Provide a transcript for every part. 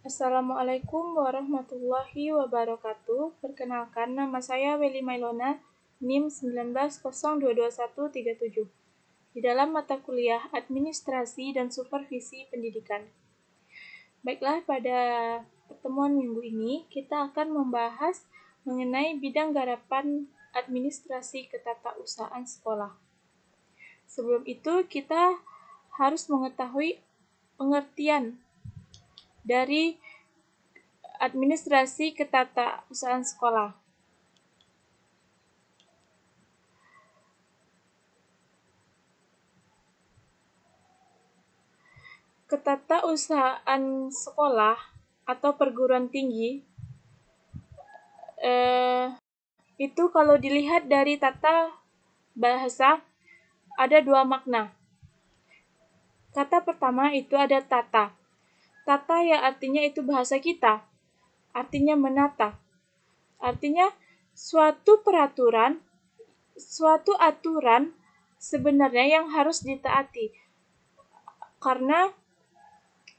Assalamualaikum warahmatullahi wabarakatuh. Perkenalkan, nama saya Weli Mailona, NIM 19022137, di dalam mata kuliah Administrasi dan Supervisi Pendidikan. Baiklah, pada pertemuan minggu ini, kita akan membahas mengenai bidang garapan administrasi ketatausahaan sekolah. Sebelum itu, kita harus mengetahui pengertian dari administrasi ketatausahaan sekolah. Ketatausahaan sekolah atau perguruan tinggi itu kalau dilihat dari tata bahasa ada dua makna. Kata pertama itu ada tata. Tata yang artinya itu bahasa kita, artinya menata. Artinya suatu peraturan, suatu aturan sebenarnya yang harus ditaati. Karena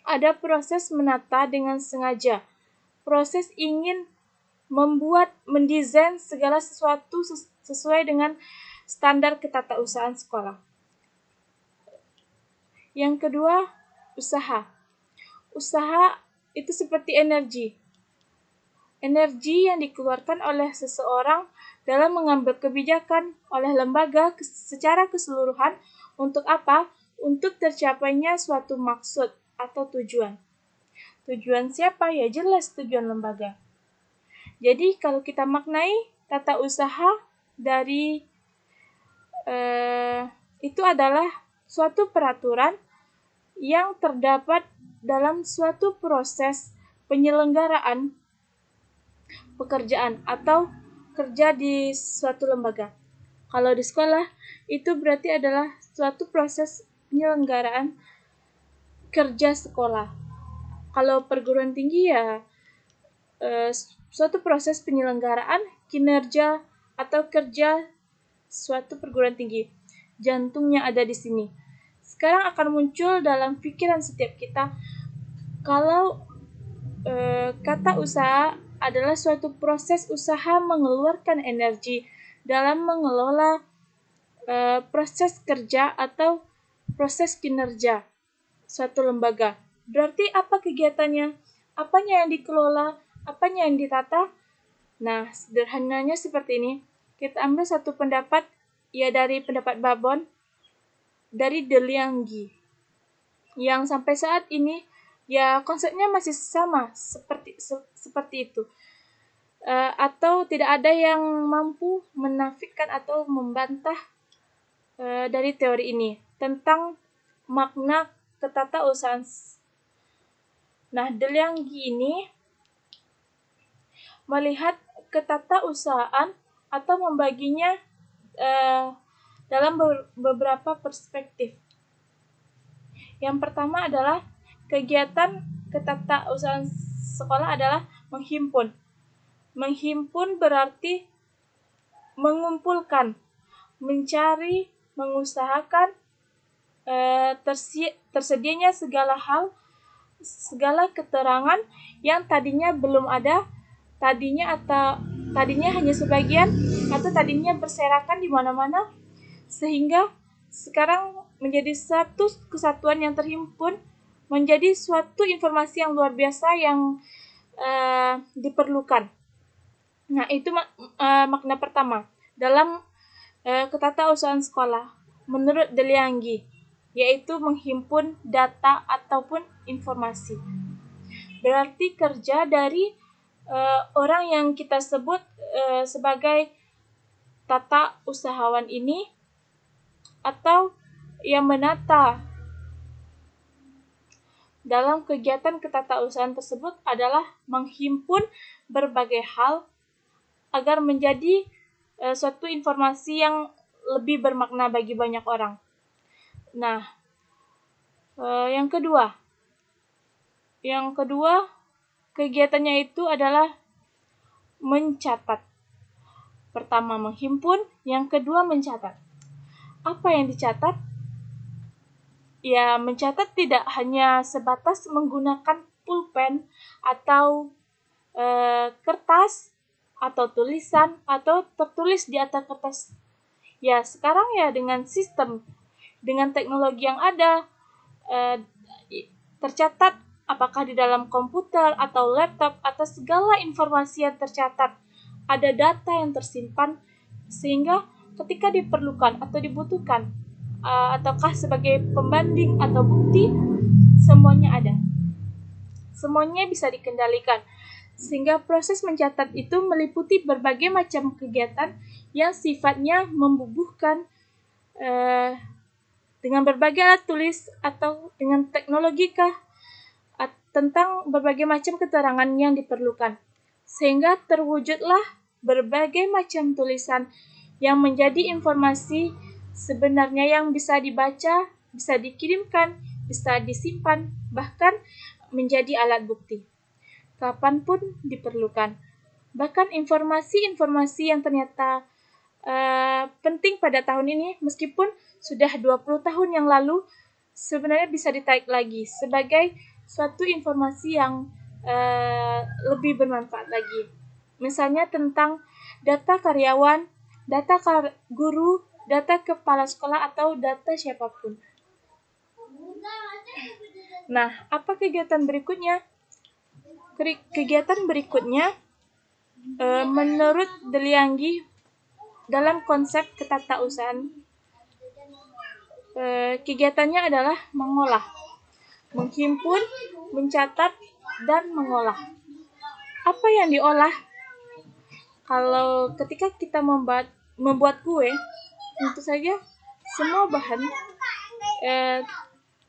ada proses menata dengan sengaja. Proses ingin membuat, mendesain segala sesuatu sesuai dengan standar ketatausahaan sekolah. Yang kedua, usaha. Usaha itu seperti energi. Energi yang dikeluarkan oleh seseorang dalam mengambil kebijakan oleh lembaga secara keseluruhan untuk apa? Untuk tercapainya suatu maksud atau tujuan. Tujuan siapa? Ya jelas tujuan lembaga. Jadi kalau kita maknai tata usaha dari itu adalah suatu peraturan yang terdapat dalam suatu proses penyelenggaraan pekerjaan atau kerja di suatu lembaga. Kalau di sekolah, itu berarti adalah suatu proses penyelenggaraan kerja sekolah. Kalau perguruan tinggi ya suatu proses penyelenggaraan kinerja atau kerja suatu perguruan tinggi. Jantungnya ada di sini. Sekarang akan muncul dalam pikiran setiap kita kalau kata usaha adalah suatu proses usaha mengeluarkan energi dalam mengelola proses kerja atau proses kinerja suatu lembaga. Berarti apa kegiatannya? Apanya yang dikelola? Apanya yang ditata? Nah, sederhananya seperti ini. Kita ambil satu pendapat, ya dari pendapat Babon, dari De Lianggi, yang sampai saat ini ya konsepnya masih sama seperti itu. Atau tidak ada yang mampu menafikan atau membantah dari teori ini tentang makna ketatausahaan. Nah, De Lianggi ini melihat ketatausahaan atau membaginya dalam beberapa perspektif. Yang pertama adalah kegiatan ketatausahaan sekolah adalah menghimpun. Menghimpun berarti mengumpulkan, mencari, mengusahakan tersedianya segala hal, segala keterangan yang tadinya belum ada, tadinya hanya sebagian atau tadinya berserakan di mana-mana, sehingga sekarang menjadi satu kesatuan yang terhimpun, menjadi suatu informasi yang luar biasa yang diperlukan. Nah, itu makna pertama dalam ketatausahaan sekolah menurut De Lianggi, yaitu menghimpun data ataupun informasi. Berarti kerja dari orang yang kita sebut sebagai tata usahawan ini atau yang menata dalam kegiatan ketatausahaan tersebut adalah menghimpun berbagai hal agar menjadi suatu informasi yang lebih bermakna bagi banyak orang. Nah, yang kedua, kegiatannya itu adalah mencatat. Pertama menghimpun, yang kedua mencatat. Apa yang dicatat? Ya, mencatat tidak hanya sebatas menggunakan pulpen atau kertas atau tulisan atau tertulis di atas kertas. Ya, sekarang ya dengan sistem, dengan teknologi yang ada, tercatat apakah di dalam komputer atau laptop atau segala informasi yang tercatat, ada data yang tersimpan sehingga ketika diperlukan atau dibutuhkan ataukah sebagai pembanding atau bukti, semuanya ada. Semuanya bisa dikendalikan. Sehingga proses mencatat itu meliputi berbagai macam kegiatan yang sifatnya membubuhkan dengan berbagai alat tulis atau dengan teknologi tentang berbagai macam keterangan yang diperlukan. Sehingga terwujudlah berbagai macam tulisan yang menjadi informasi sebenarnya yang bisa dibaca, bisa dikirimkan, bisa disimpan, bahkan menjadi alat bukti kapanpun diperlukan. Bahkan informasi-informasi yang ternyata penting pada tahun ini, meskipun sudah 20 tahun yang lalu, sebenarnya bisa ditarik lagi sebagai suatu informasi yang lebih bermanfaat lagi. Misalnya tentang data karyawan, data guru, data kepala sekolah, atau data siapapun. Nah, apa kegiatan berikutnya? Kegiatan berikutnya menurut Delianggi dalam konsep ketatausahaan, kegiatannya adalah mengolah, menghimpun, mencatat, dan mengolah. Apa yang diolah? Kalau ketika kita membuat kue, tentu saja semua bahan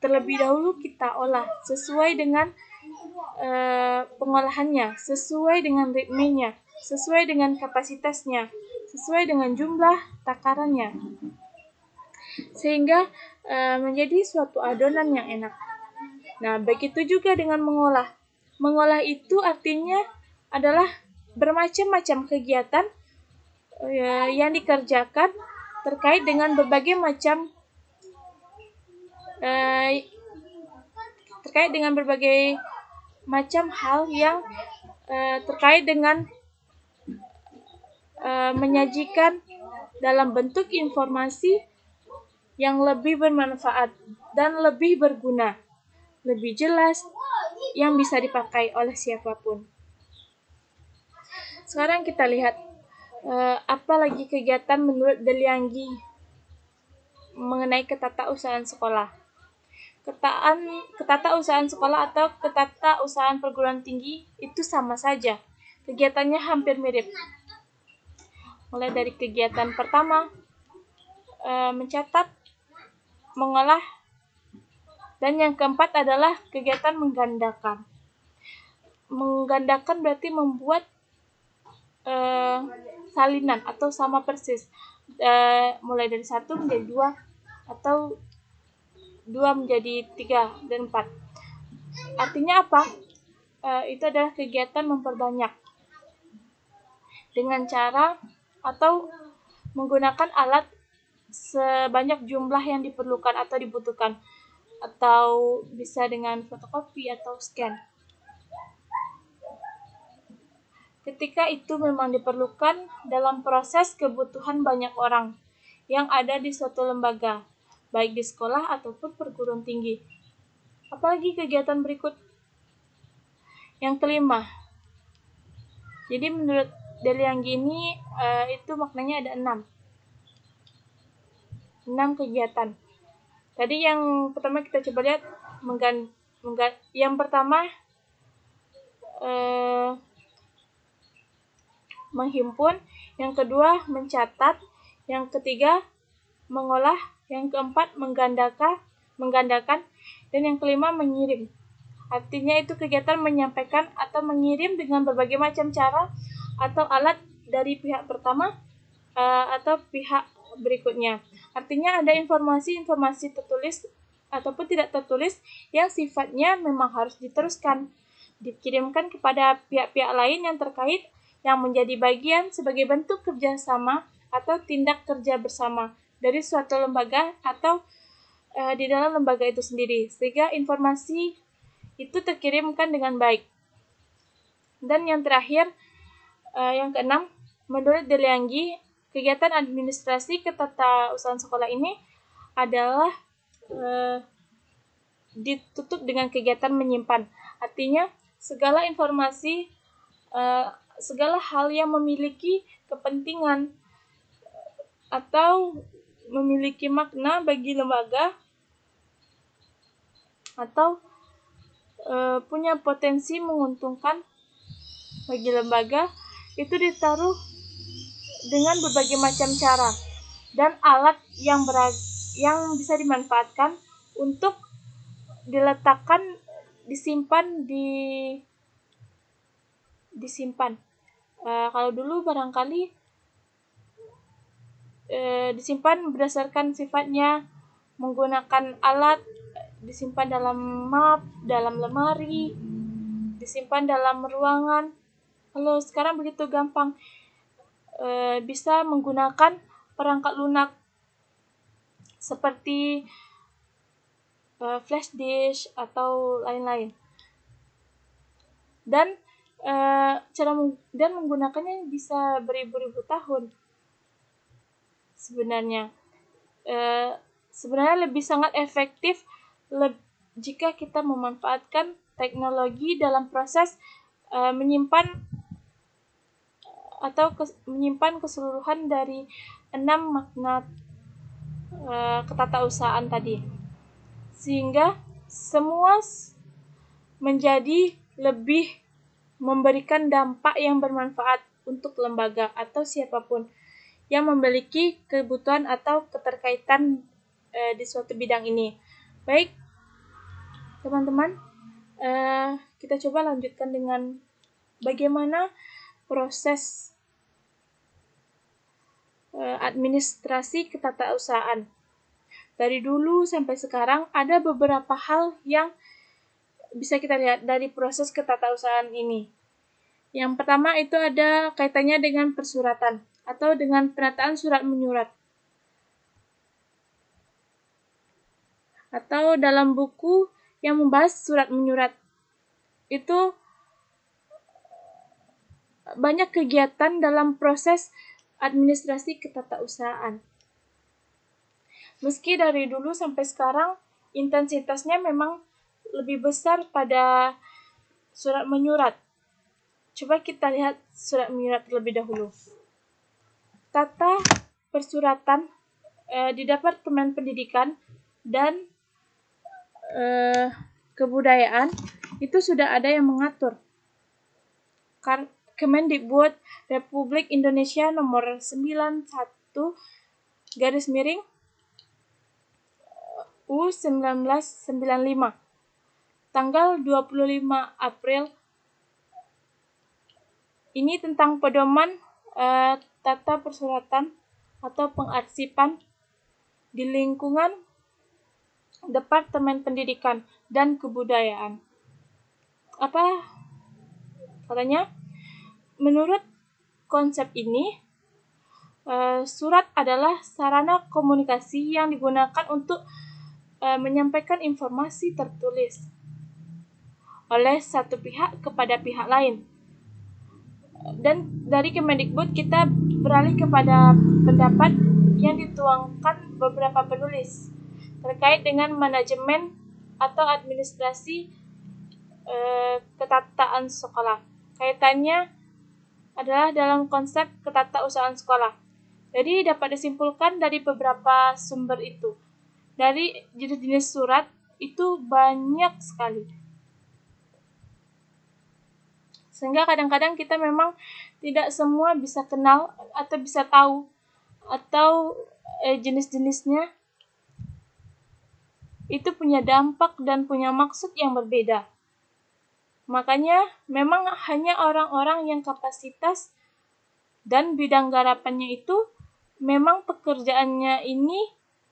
terlebih dahulu kita olah sesuai dengan pengolahannya, sesuai dengan ritmenya, sesuai dengan kapasitasnya, sesuai dengan jumlah takarannya, sehingga menjadi suatu adonan yang enak. Nah, begitu juga dengan mengolah. Mengolah itu artinya adalah bermacam-macam kegiatan yang dikerjakan terkait dengan berbagai macam hal yang terkait dengan menyajikan dalam bentuk informasi yang lebih bermanfaat dan lebih berguna, lebih jelas, yang bisa dipakai oleh siapapun. Sekarang kita lihat apa lagi kegiatan menurut Delianggi mengenai ketatausahaan sekolah. Ketatausahaan sekolah atau ketatausahaan perguruan tinggi itu sama saja. Kegiatannya hampir mirip. Mulai dari kegiatan pertama, mencatat, mengolah, dan yang keempat adalah kegiatan menggandakan. Menggandakan berarti membuat salinan atau sama persis. Mulai dari 1 menjadi 2 atau 2 menjadi 3 dan 4. Artinya apa? Itu adalah kegiatan memperbanyak dengan cara atau menggunakan alat sebanyak jumlah yang diperlukan atau dibutuhkan, atau bisa dengan fotokopi atau scan. Ketika itu memang diperlukan dalam proses kebutuhan banyak orang yang ada di suatu lembaga, baik di sekolah ataupun perguruan tinggi. Apalagi kegiatan berikut? Yang kelima. Jadi menurut Delianggi ini itu maknanya ada 6 kegiatan. Tadi yang pertama kita coba lihat yang pertama menghimpun, yang kedua mencatat, yang ketiga mengolah, yang keempat menggandakan, dan yang kelima mengirim. Artinya itu kegiatan menyampaikan atau mengirim dengan berbagai macam cara atau alat dari pihak pertama atau pihak berikutnya. Artinya ada informasi tertulis ataupun tidak tertulis yang sifatnya memang harus diteruskan, dikirimkan kepada pihak-pihak lain yang terkait, yang menjadi bagian sebagai bentuk kerjasama atau tindak kerja bersama dari suatu lembaga atau di dalam lembaga itu sendiri, sehingga informasi itu terkirimkan dengan baik. Dan yang terakhir, yang keenam, menurut Delianggi, kegiatan administrasi ketatausahaan sekolah ini adalah ditutup dengan kegiatan menyimpan. Artinya, segala informasi, segala hal yang memiliki kepentingan atau memiliki makna bagi lembaga atau punya potensi menguntungkan bagi lembaga itu ditaruh dengan berbagai macam cara dan alat yang bisa dimanfaatkan untuk diletakkan, disimpan. Kalau dulu barangkali disimpan berdasarkan sifatnya, menggunakan alat, disimpan dalam map, dalam lemari, disimpan dalam ruangan. Kalau sekarang begitu gampang, bisa menggunakan perangkat lunak seperti flash disk atau lain-lain. Dan dan menggunakannya bisa beribu-ribu tahun. Sebenarnya lebih sangat efektif jika kita memanfaatkan teknologi dalam proses menyimpan menyimpan keseluruhan dari 6 makna ketatausahaan tadi, sehingga semua menjadi lebih memberikan dampak yang bermanfaat untuk lembaga atau siapapun yang memiliki kebutuhan atau keterkaitan di suatu bidang ini. Baik, teman-teman, kita coba lanjutkan dengan bagaimana proses administrasi ketatausahaan. Dari dulu sampai sekarang ada beberapa hal yang bisa kita lihat dari proses ketatausahaan ini. Yang pertama itu ada kaitannya dengan persuratan atau dengan penataan surat menyurat. Atau dalam buku yang membahas surat menyurat, itu banyak kegiatan dalam proses administrasi ketatausahaan. Meski dari dulu sampai sekarang intensitasnya memang lebih besar pada surat menyurat. Coba kita lihat surat menyurat terlebih dahulu. Tata persuratan di Departemen Pendidikan dan Kebudayaan itu sudah ada yang mengatur. Kemendikbud Republik Indonesia nomor 91 garis miring U1995 tanggal 25 April ini tentang pedoman tata persuratan atau pengarsipan di lingkungan Departemen Pendidikan dan Kebudayaan. Apa katanya? Menurut konsep ini, surat adalah sarana komunikasi yang digunakan untuk menyampaikan informasi tertulis oleh satu pihak kepada pihak lain. Dan dari Kemendikbud kita beralih kepada pendapat yang dituangkan beberapa penulis terkait dengan manajemen atau administrasi ketataan sekolah. Kaitannya adalah dalam konsep ketatausahaan sekolah. Jadi dapat disimpulkan dari beberapa sumber itu. Dari jenis-jenis surat itu banyak sekali. Sehingga kadang-kadang kita memang tidak semua bisa kenal atau bisa tahu atau jenis-jenisnya itu punya dampak dan punya maksud yang berbeda. Makanya memang hanya orang-orang yang kapasitas dan bidang garapannya itu memang pekerjaannya ini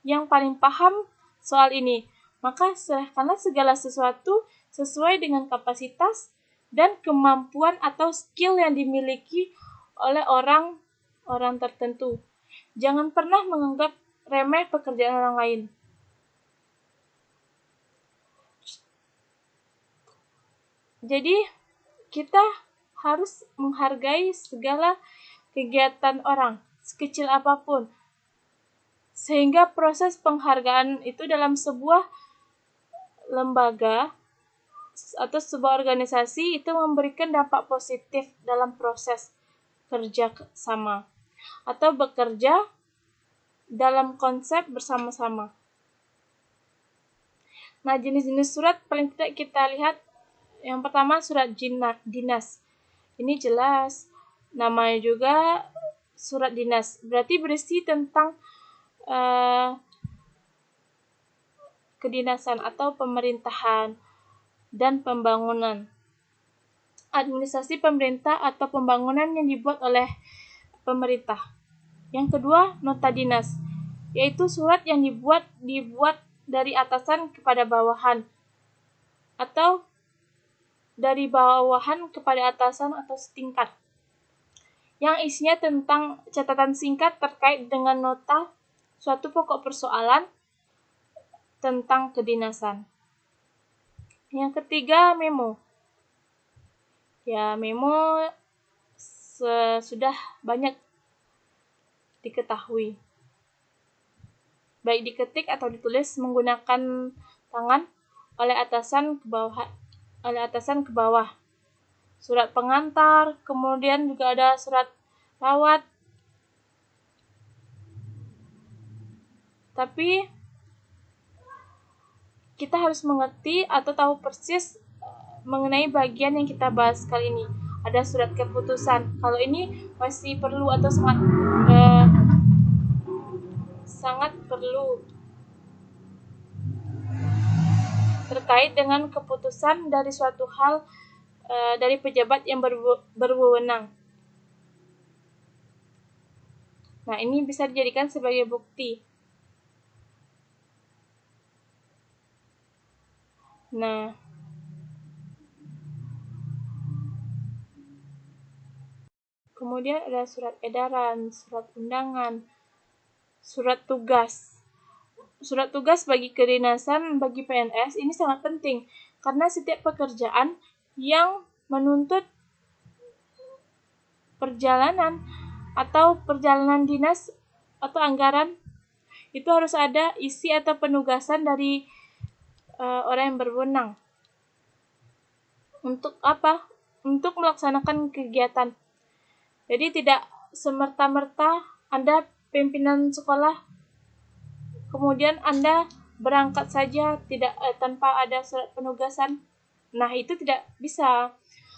yang paling paham soal ini. Maka serahkanlah segala sesuatu sesuai dengan kapasitas dan kemampuan atau skill yang dimiliki oleh orang tertentu. Jangan pernah menganggap remeh pekerjaan orang lain. Jadi kita harus menghargai segala kegiatan orang, sekecil apapun. Sehingga proses penghargaan itu dalam sebuah lembaga atau sebuah organisasi itu memberikan dampak positif dalam proses kerja sama atau bekerja dalam konsep bersama-sama. Nah, jenis-jenis surat paling tidak kita lihat yang pertama surat dinas. Ini jelas namanya juga surat dinas. Berarti berisi tentang kedinasan atau pemerintahan dan pembangunan. Administrasi pemerintah atau pembangunan yang dibuat oleh pemerintah. Yang kedua, nota dinas, yaitu surat yang dibuat dari atasan kepada bawahan atau dari bawahan kepada atasan atau setingkat, yang isinya tentang catatan singkat terkait dengan nota suatu pokok persoalan tentang kedinasan. Yang ketiga, memo. Ya, memo sudah banyak diketahui, baik diketik atau ditulis menggunakan tangan oleh atasan ke bawah. Surat pengantar, kemudian juga ada surat rawat. Tapi kita harus mengerti atau tahu persis mengenai bagian yang kita bahas kali ini. Ada surat keputusan. Kalau ini masih perlu atau sangat perlu terkait dengan keputusan dari suatu hal dari pejabat yang berwenang. Nah, ini bisa dijadikan sebagai bukti. Nah, kemudian ada surat edaran, surat undangan, surat tugas. Surat tugas bagi kedinasan, bagi PNS ini sangat penting karena setiap pekerjaan yang menuntut perjalanan atau perjalanan dinas atau anggaran itu harus ada isi atau penugasan dari orang yang berwenang. Untuk apa? Untuk melaksanakan kegiatan. Jadi tidak semerta-merta Anda pimpinan sekolah, kemudian Anda berangkat saja tidak tanpa ada surat penugasan. Nah, itu tidak bisa.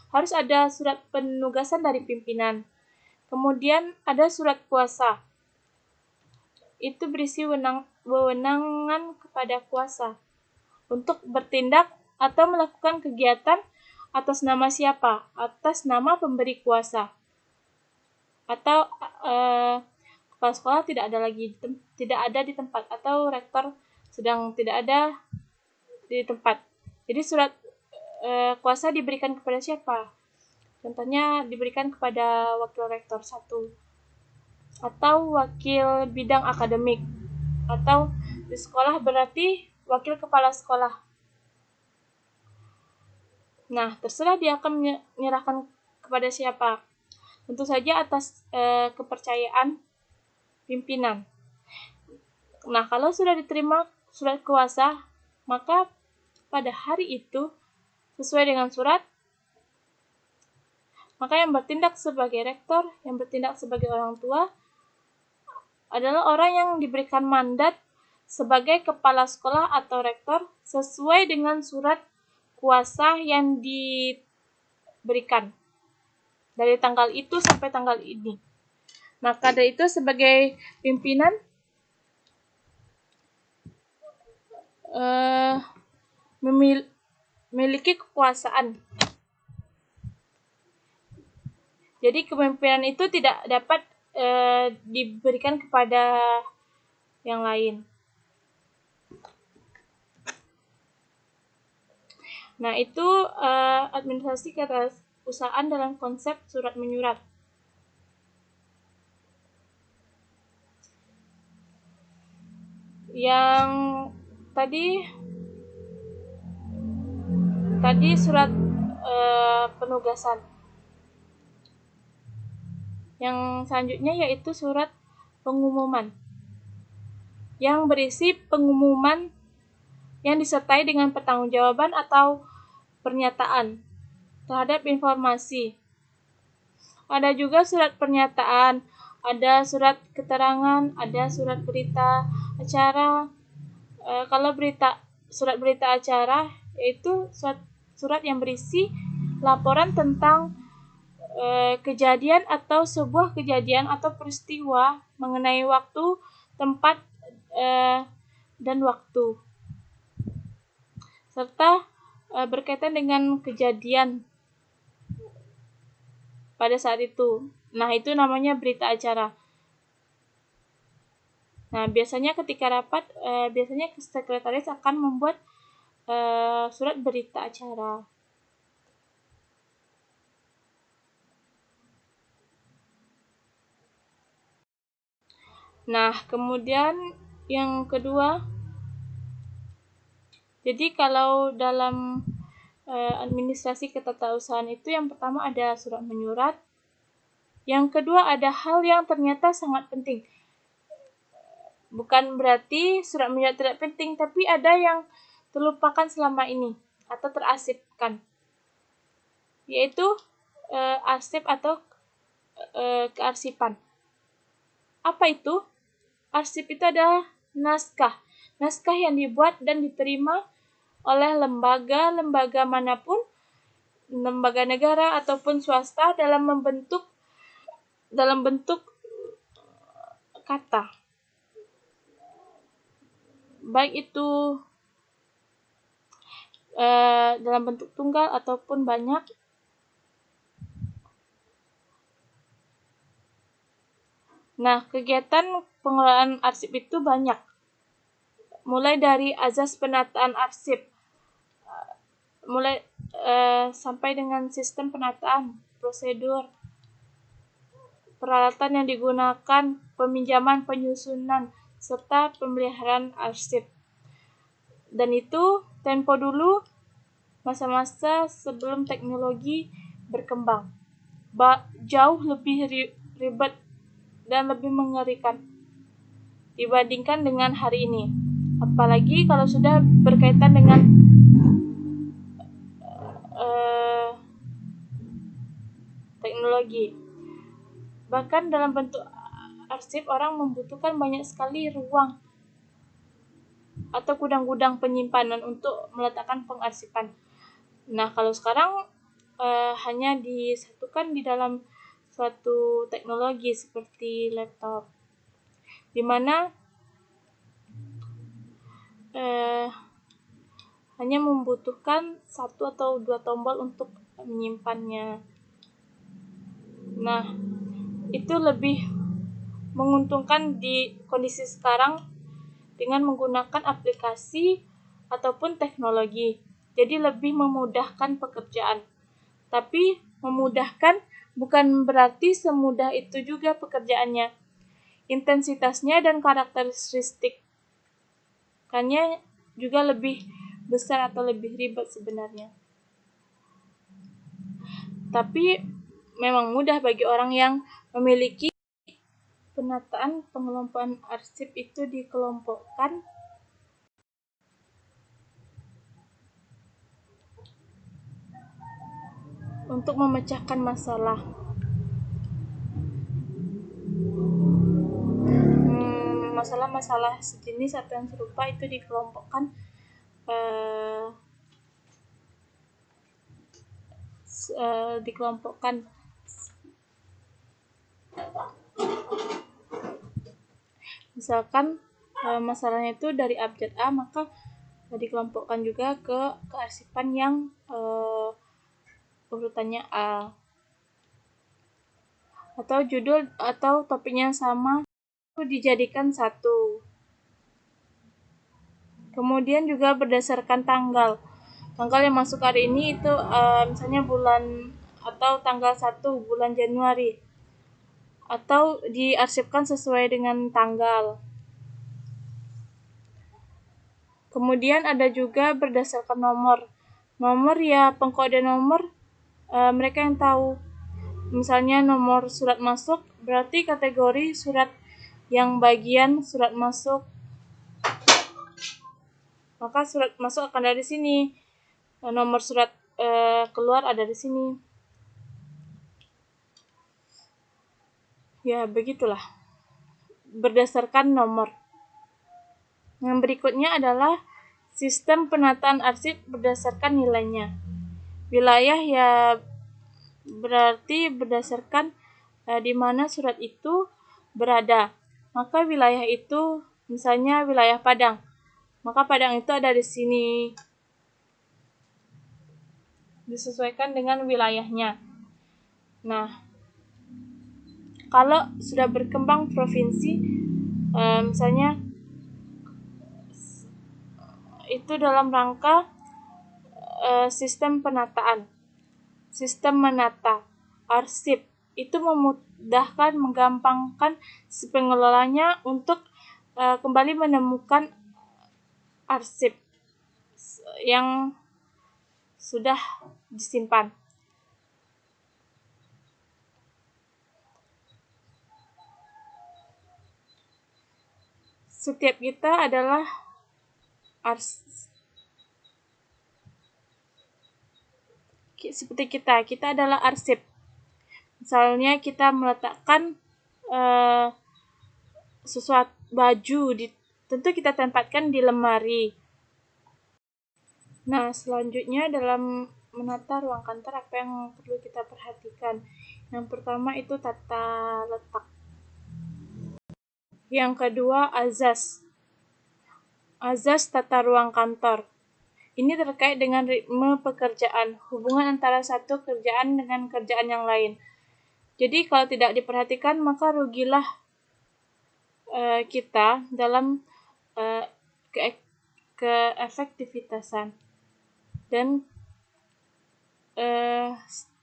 Harus ada surat penugasan dari pimpinan. Kemudian ada surat kuasa. Itu berisi wewenangan kepada kuasa untuk bertindak atau melakukan kegiatan atas nama siapa? Atas nama pemberi kuasa. Atau kepala sekolah tidak ada di tempat atau rektor sedang tidak ada di tempat. Jadi surat kuasa diberikan kepada siapa? Contohnya diberikan kepada wakil rektor 1 atau wakil bidang akademik, atau di sekolah berarti wakil kepala sekolah. Nah, terserah dia akan menyerahkan kepada siapa. Tentu saja atas kepercayaan pimpinan. Nah, kalau sudah diterima surat kuasa, maka pada hari itu, sesuai dengan surat, maka yang bertindak sebagai rektor, yang bertindak sebagai orang tua, adalah orang yang diberikan mandat sebagai kepala sekolah atau rektor sesuai dengan surat kuasa yang diberikan dari tanggal itu sampai tanggal ini. Maka dari itu sebagai pimpinan memiliki kekuasaan. Jadi kepemimpinan itu tidak dapat diberikan kepada yang lain. Nah, itu administrasi kewirausahaan dalam konsep surat menyurat. Yang tadi surat penugasan. Yang selanjutnya yaitu surat pengumuman, yang berisi pengumuman yang disertai dengan pertanggungjawaban atau pernyataan terhadap informasi. Ada juga surat pernyataan, ada surat keterangan, ada surat berita acara. Kalau surat berita acara yaitu surat yang berisi laporan tentang kejadian atau sebuah kejadian atau peristiwa mengenai waktu, tempat, dan waktu, serta berkaitan dengan kejadian pada saat itu. Nah, itu namanya berita acara. Nah, biasanya ketika rapat, biasanya sekretaris akan membuat surat berita acara. Nah, kemudian yang kedua, jadi kalau dalam administrasi ketatausahaan itu yang pertama ada surat menyurat, yang kedua ada hal yang ternyata sangat penting. Bukan berarti surat menyurat tidak penting, tapi ada yang terlupakan selama ini atau terarsipkan, yaitu arsip atau kearsipan. Apa itu? Arsip itu adalah naskah yang dibuat dan diterima oleh lembaga manapun, lembaga negara ataupun swasta dalam bentuk kata, baik itu dalam bentuk tunggal ataupun banyak. Nah, kegiatan pengelolaan arsip itu banyak, mulai dari azas penataan arsip, sampai dengan sistem penataan, prosedur, peralatan yang digunakan, peminjaman, penyusunan, serta pemeliharaan arsip. Dan itu tempo dulu, masa-masa sebelum teknologi berkembang, jauh lebih ribet dan lebih mengerikan dibandingkan dengan hari ini. Apalagi kalau sudah berkaitan dengan teknologi. Bahkan dalam bentuk arsip, orang membutuhkan banyak sekali ruang atau gudang-gudang penyimpanan untuk meletakkan pengarsipan. Nah, kalau sekarang hanya disatukan di dalam suatu teknologi seperti laptop, di mana hanya membutuhkan 1 atau 2 tombol untuk menyimpannya. Nah, itu lebih menguntungkan di kondisi sekarang dengan menggunakan aplikasi ataupun teknologi. Jadi lebih memudahkan pekerjaan. Tapi memudahkan bukan berarti semudah itu juga pekerjaannya. Intensitasnya dan karakteristiknya juga lebih besar atau lebih ribet sebenarnya. Tapi memang mudah bagi orang yang memiliki penataan pengelompokan arsip itu dikelompokkan untuk memecahkan masalah. Masalah-masalah sejenis atau yang serupa itu dikelompokkan misalkan masalahnya itu dari abjad A, maka dikelompokkan juga ke kearsipan yang urutannya A, atau judul atau topiknya sama itu dijadikan satu. Kemudian juga berdasarkan tanggal yang masuk hari ini itu misalnya bulan atau tanggal 1 bulan Januari, atau diarsipkan sesuai dengan tanggal. Kemudian ada juga berdasarkan nomor ya, pengkode nomor mereka yang tahu. Misalnya nomor surat masuk berarti kategori surat yang bagian surat masuk, maka surat masuk akan ada di sini. Nomor surat keluar ada di sini. Ya, begitulah. Berdasarkan nomor. Yang berikutnya adalah sistem penataan arsip berdasarkan nilainya. Wilayah ya berarti berdasarkan di mana surat itu berada. Maka wilayah itu misalnya wilayah Padang. Maka Padang itu ada di sini. Disesuaikan dengan wilayahnya. Nah, kalau sudah berkembang provinsi, misalnya itu dalam rangka sistem penataan, sistem menata, arsip, itu memudahkan, menggampangkan si pengelolanya untuk kembali menemukan arsip yang sudah disimpan. Setiap kita adalah seperti kita adalah arsip. Misalnya kita meletakkan sesuatu baju tentu kita tempatkan di lemari. Nah, selanjutnya dalam menata ruang kantor apa yang perlu kita perhatikan? Yang pertama itu tata letak. Yang kedua azas tata ruang kantor. Ini terkait dengan ritme pekerjaan, hubungan antara satu kerjaan dengan kerjaan yang lain. Jadi kalau tidak diperhatikan maka rugilah kita dalam keefektivitasan. Dan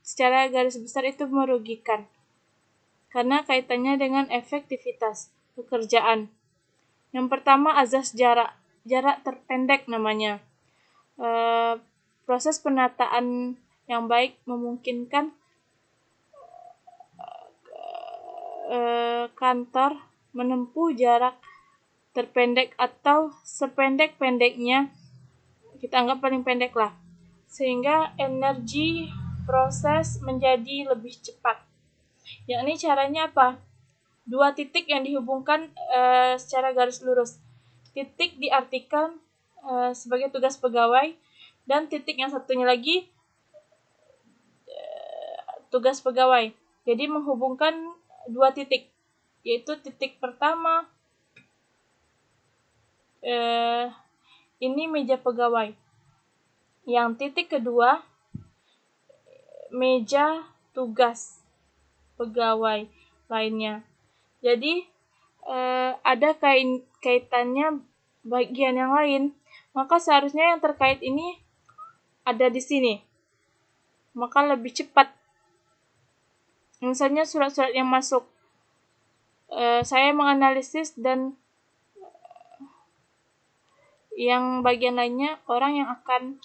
secara garis besar itu merugikan karena kaitannya dengan efektivitas pekerjaan. Yang pertama azas jarak terpendek namanya. Proses penataan yang baik memungkinkan kantor menempuh jarak terpendek atau sependek-pendeknya, kita anggap paling pendek lah, sehingga energi proses menjadi lebih cepat. Yakni caranya apa? Dua titik yang dihubungkan secara garis lurus. Titik diartikan sebagai tugas pegawai, dan titik yang satunya lagi tugas pegawai. Jadi menghubungkan dua titik, yaitu titik pertama ini meja pegawai. Yang titik kedua meja tugas pegawai lainnya. Jadi ada kaitannya bagian yang lain, maka seharusnya yang terkait ini ada di sini. Maka lebih cepat. Misalnya surat-surat yang masuk, saya menganalisis dan yang bagian lainnya orang yang akan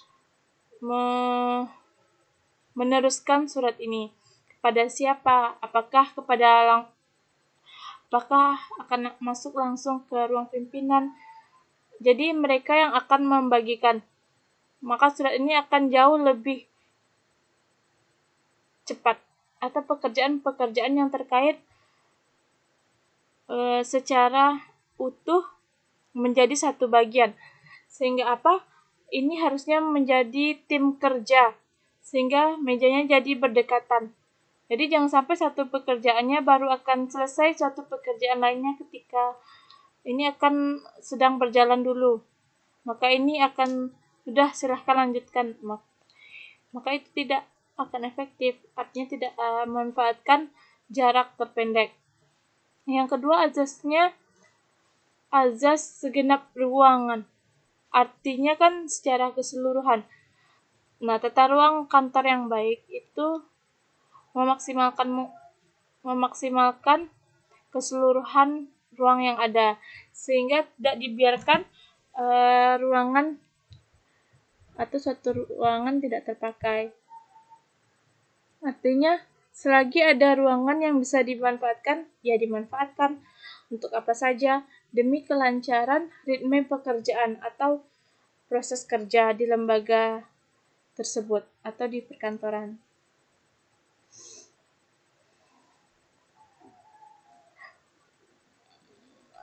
meneruskan surat ini kepada siapa? Apakah akan masuk langsung ke ruang pimpinan? Jadi mereka yang akan membagikan. Maka surat ini akan jauh lebih cepat, atau pekerjaan-pekerjaan yang terkait secara utuh menjadi satu bagian. Sehingga apa? Ini harusnya menjadi tim kerja, sehingga mejanya jadi berdekatan. Jadi jangan sampai satu pekerjaannya baru akan selesai satu pekerjaan lainnya ketika ini akan sedang berjalan dulu. Maka ini akan sudah silahkan lanjutkan. Maka itu tidak akan efektif, artinya tidak memanfaatkan jarak terpendek. Yang kedua azasnya azas segenap ruangan. Artinya kan secara keseluruhan. Nah, tata ruang kantor yang baik itu memaksimalkan keseluruhan ruang yang ada, sehingga tidak dibiarkan ruangan atau suatu ruangan tidak terpakai. Artinya, selagi ada ruangan yang bisa dimanfaatkan, ya dimanfaatkan untuk apa saja demi kelancaran ritme pekerjaan atau proses kerja di lembaga tersebut atau di perkantoran.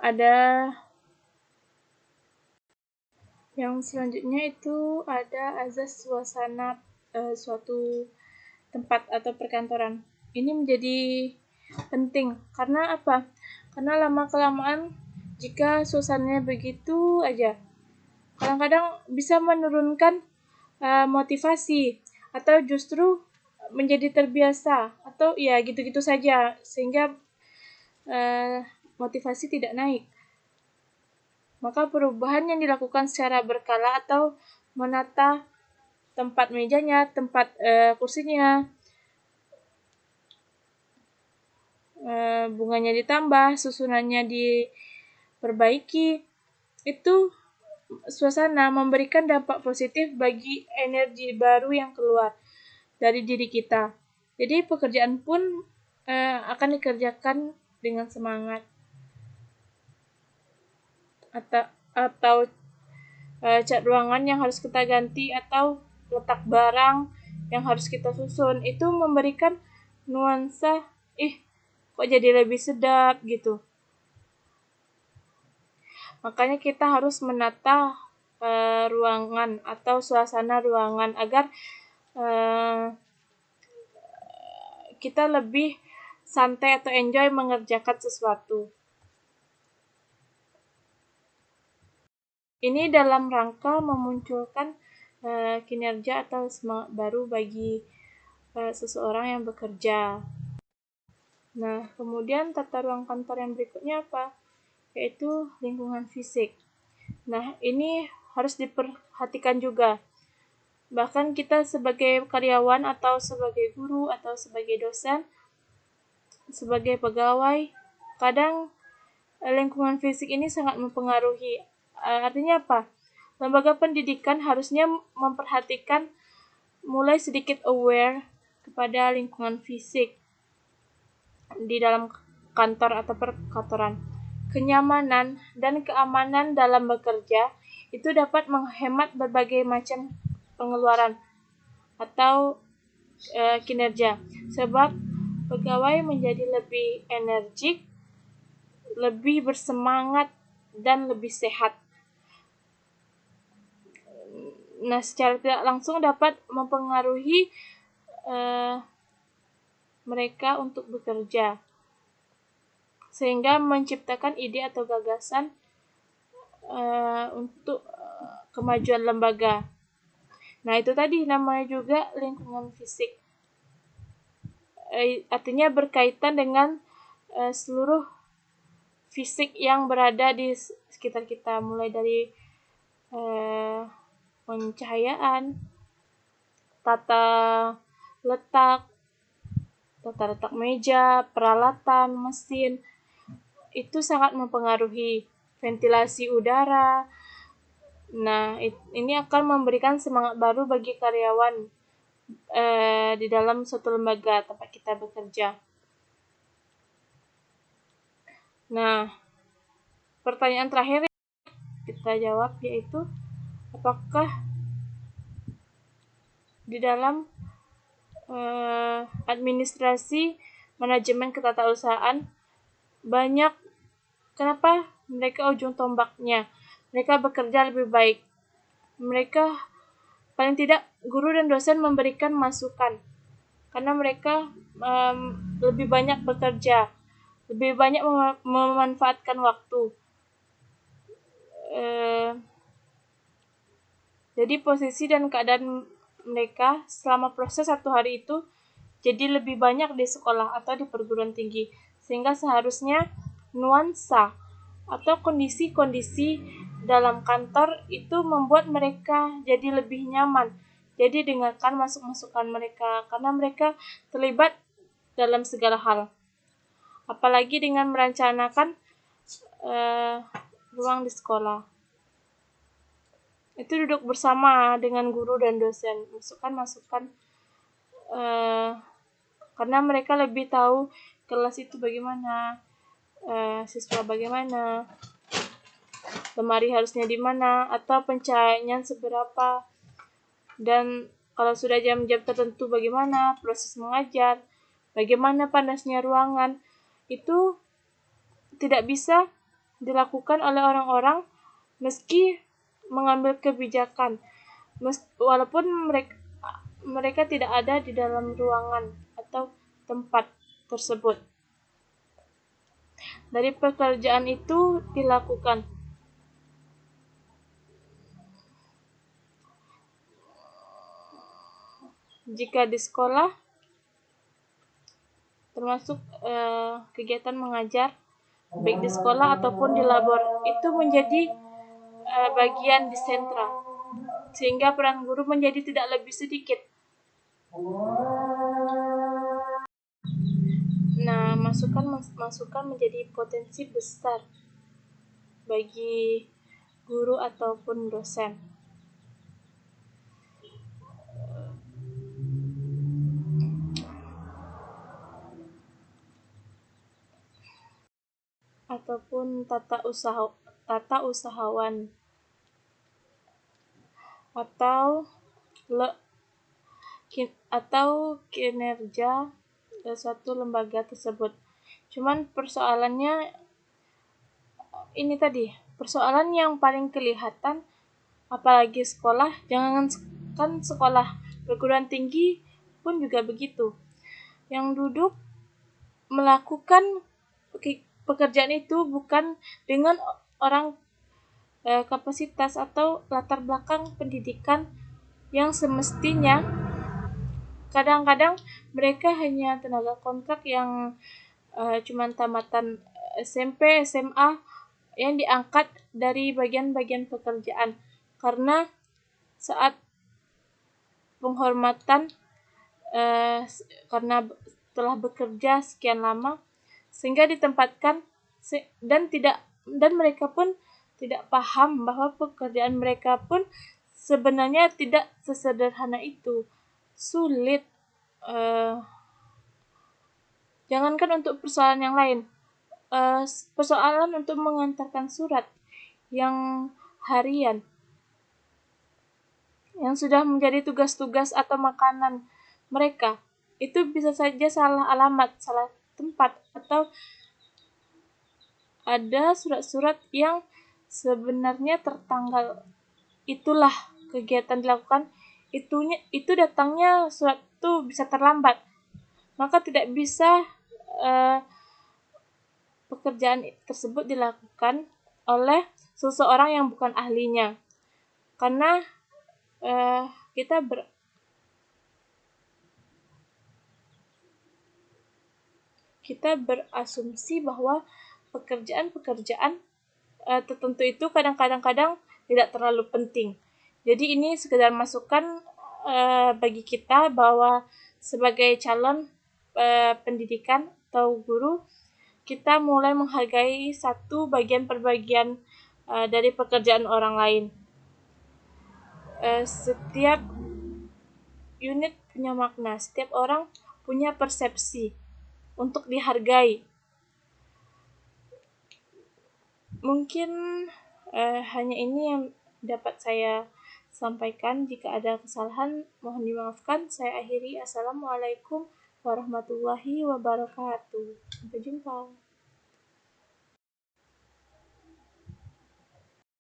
Ada yang selanjutnya itu ada azas suasana suatu tempat atau perkantoran. Ini menjadi penting karena apa? Karena lama-kelamaan jika suasananya begitu aja, kadang-kadang bisa menurunkan motivasi atau justru menjadi terbiasa atau ya gitu-gitu saja sehingga motivasi tidak naik. Maka perubahan yang dilakukan secara berkala atau menata tempat mejanya, tempat kursinya, bunganya ditambah, susunannya diperbaiki, itu suasana memberikan dampak positif bagi energi baru yang keluar dari diri kita. Jadi pekerjaan pun akan dikerjakan dengan semangat. Atau cat ruangan yang harus kita ganti atau letak barang yang harus kita susun itu memberikan nuansa kok jadi lebih sedap gitu. Makanya kita harus menata ruangan atau suasana ruangan agar kita lebih santai atau enjoy mengerjakan sesuatu. Ini dalam rangka memunculkan kinerja atau semangat baru bagi seseorang yang bekerja. Nah, kemudian tata ruang kantor yang berikutnya apa? Yaitu lingkungan fisik. Nah, ini harus diperhatikan juga. Bahkan kita sebagai karyawan atau sebagai guru atau sebagai dosen, sebagai pegawai, kadang lingkungan fisik ini sangat mempengaruhi. Artinya apa? Lembaga pendidikan harusnya memperhatikan mulai sedikit aware kepada lingkungan fisik di dalam kantor atau perkantoran. Kenyamanan dan keamanan dalam bekerja itu dapat menghemat berbagai macam pengeluaran atau kinerja, sebab pegawai menjadi lebih energik, lebih bersemangat, dan lebih sehat. Nah, secara tidak langsung dapat mempengaruhi mereka untuk bekerja, sehingga menciptakan ide atau gagasan untuk kemajuan lembaga. Nah, itu tadi namanya juga lingkungan fisik. Artinya berkaitan dengan seluruh fisik yang berada di sekitar kita, mulai dari pencahayaan, tata letak meja, peralatan, mesin, itu sangat mempengaruhi ventilasi udara. Nah, ini akan memberikan semangat baru bagi karyawan di dalam suatu lembaga tempat kita bekerja. Nah, pertanyaan terakhir kita jawab yaitu, apakah di dalam administrasi manajemen ketatausahaan banyak, kenapa mereka ujung tombaknya? Mereka bekerja lebih baik. Mereka paling tidak guru dan dosen memberikan masukan karena mereka lebih banyak bekerja, lebih banyak memanfaatkan waktu. Jadi posisi dan keadaan mereka selama proses 1 hari itu jadi lebih banyak di sekolah atau di perguruan tinggi, sehingga seharusnya nuansa atau kondisi-kondisi dalam kantor itu membuat mereka jadi lebih nyaman. Jadi dengarkan masukan mereka karena mereka terlibat dalam segala hal. Apalagi dengan merencanakan ruang di sekolah. Itu duduk bersama dengan guru dan dosen, masukan-masukan karena mereka lebih tahu kelas itu bagaimana, siswa bagaimana, lemari harusnya di mana, atau pencahayaannya seberapa, dan kalau sudah jam-jam tertentu bagaimana proses mengajar, bagaimana panasnya ruangan. Itu tidak bisa dilakukan oleh orang-orang meski mengambil kebijakan, walaupun mereka tidak ada di dalam ruangan atau tempat tersebut. Dari pekerjaan itu dilakukan. Jika di sekolah, termasuk kegiatan mengajar, baik di sekolah ataupun di labor, itu menjadi bagian di sentra, sehingga peran guru menjadi tidak lebih sedikit. Nah, masukan menjadi potensi besar bagi guru ataupun dosen. Ataupun tata usahawan atau kinerja suatu lembaga tersebut. Cuman persoalannya ini tadi, persoalan yang paling kelihatan, apalagi sekolah, jangankan sekolah, perguruan tinggi pun juga begitu. Yang duduk melakukan pekerjaan itu bukan dengan orang kapasitas atau latar belakang pendidikan yang semestinya. Kadang-kadang mereka hanya tenaga kontrak yang cuman tamatan SMP, SMA yang diangkat dari bagian-bagian pekerjaan, karena saat penghormatan karena telah bekerja sekian lama sehingga ditempatkan, dan mereka pun tidak paham bahwa pekerjaan mereka pun sebenarnya tidak sesederhana itu, sulit. Jangankan untuk persoalan yang lain, persoalan untuk mengantarkan surat yang harian, yang sudah menjadi tugas-tugas atau makanan mereka, itu bisa saja salah alamat, salah tempat, atau ada surat-surat yang sebenarnya tertanggal. Itulah kegiatan dilakukan, itu datangnya surat itu bisa terlambat, maka tidak bisa pekerjaan tersebut dilakukan oleh seseorang yang bukan ahlinya, karena kita berasumsi bahwa pekerjaan-pekerjaan tertentu itu kadang-kadang tidak terlalu penting. Jadi ini sekedar masukan bagi kita bahwa sebagai calon pendidikan atau guru, kita mulai menghargai satu bagian per bagian dari pekerjaan orang lain. Setiap unit punya makna, setiap orang punya persepsi untuk dihargai. Mungkin hanya ini yang dapat saya sampaikan. Jika ada kesalahan, mohon dimaafkan. Saya akhiri. Assalamualaikum warahmatullahi wabarakatuh. Sampai jumpa.